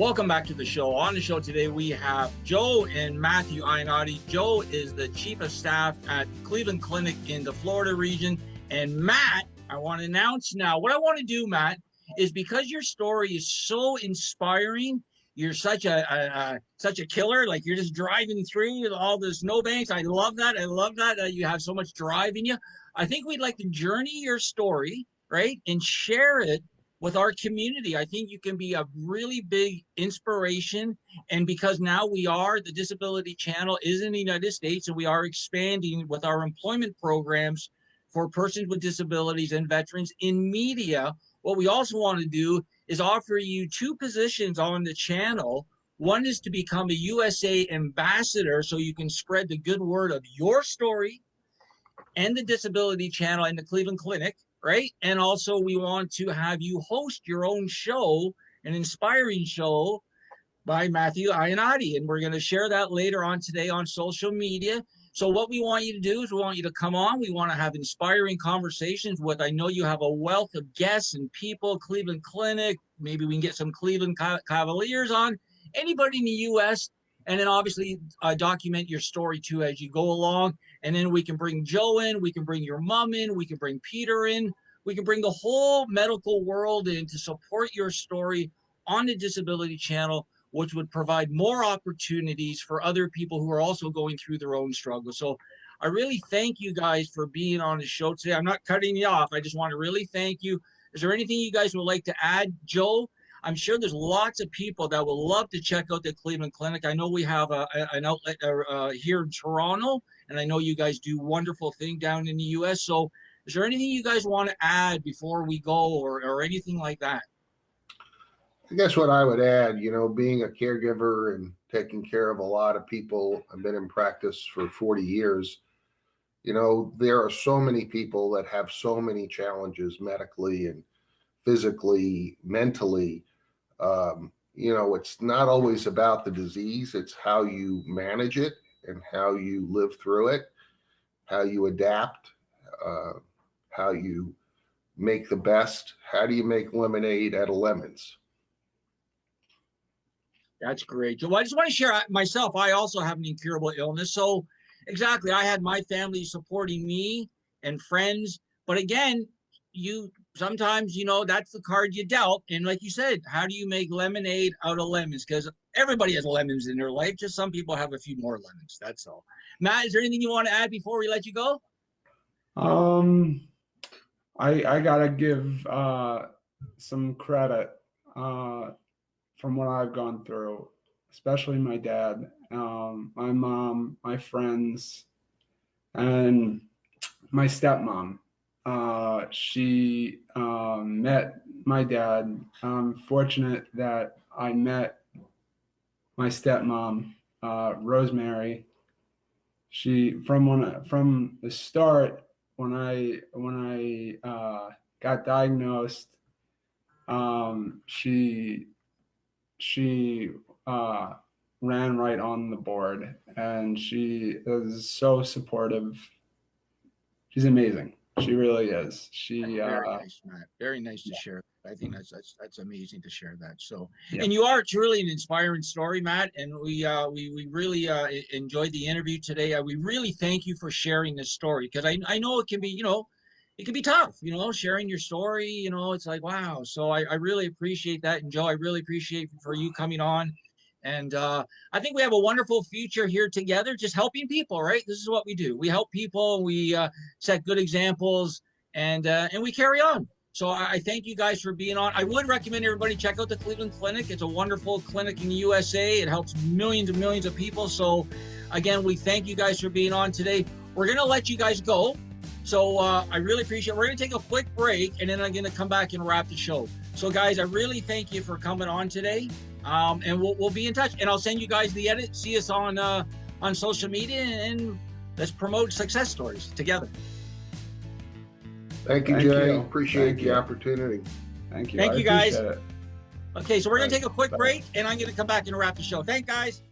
Welcome back to the show. On the show today, we have Joe and Matthew Ionati. Joe is the Chief of Staff at Cleveland Clinic in the Florida region. And Matt, I want to announce now, what I want to do, Matt, is because your story is so inspiring, you're such a killer, like you're just driving through all the snowbanks. I love that. You have so much drive in you. I think we'd like to journey your story, right, and share it with our community. I think you can be a really big inspiration. And because now the Disability Channel is in the United States, and we are expanding with our employment programs for persons with disabilities and veterans in media, what we also want to do is offer you two positions on the channel. One is to become a USA ambassador, so you can spread the good word of your story and the Disability Channel and the Cleveland Clinic, right? And also we want to have you host your own show, an inspiring show by Matthew Ionati. And we're going to share that later on today on social media. So what we want you to do is we want you to come on. We want to have inspiring conversations with, I know you have a wealth of guests and people, Cleveland Clinic, maybe we can get some Cleveland Cavaliers on, anybody in the U.S., and then obviously document your story too as you go along. And then we can bring Joe in, we can bring your mom in, we can bring Peter in, we can bring the whole medical world in to support your story on the Disability Channel, which would provide more opportunities for other people who are also going through their own struggle. So I really thank you guys for being on the show today. I'm not cutting you off. I just want to really thank you. Is there anything you guys would like to add? Joe, I'm sure there's lots of people that would love to check out the Cleveland Clinic. I know we have an outlet here in Toronto, and I know you guys do wonderful things down in the U.S. So is there anything you guys want to add before we go or anything like that? I guess what I would add, being a caregiver and taking care of a lot of people, I've been in practice for 40 years. There are so many people that have so many challenges medically and physically, mentally. It's not always about the disease. It's how you manage it and how you live through it, how you adapt, how you make the best. How do you make lemonade out of lemons? That's great. Joe, I just want to share myself. I also have an incurable illness. So exactly, I had my family supporting me and friends. But again, sometimes, that's the card you dealt. And like you said, how do you make lemonade out of lemons? Because everybody has lemons in their life. Just some people have a few more lemons. That's all. Matt, is there anything you want to add before we let you go? I gotta give some credit from what I've gone through, especially my dad, my mom, my friends, and my stepmom. She met my dad. I'm fortunate that I met my stepmom, Rosemary. She from the start when I got diagnosed, she ran right on the board, and she is so supportive. She's amazing. She really is. Very nice, Matt. Very nice to share. I think that's amazing to share that. So, yeah. And you are truly an inspiring story, Matt. And we really enjoyed the interview today. We really thank you for sharing this story, because I know it can be, it can be tough, sharing your story. It's like, wow. So I really appreciate that. And Joe, I really appreciate for you coming on. And I think we have a wonderful future here together, just helping people, right? This is what we do. We help people. We set good examples, and we carry on. So I thank you guys for being on. I would recommend everybody check out the Cleveland Clinic. It's a wonderful clinic in the USA. It helps millions and millions of people. So again, we thank you guys for being on today. We're going to let you guys go. So I really appreciate it. We're going to take a quick break, and then I'm going to come back and wrap the show. So guys, I really thank you for coming on today. And we'll be in touch, and I'll send you guys the edit. See us on social media, and let's promote success stories together. Thank you, Jay. Appreciate the opportunity. Thank you. Thank you, guys. It. Okay, so we're going to take a quick break, and I'm going to come back and wrap the show. Thanks, guys.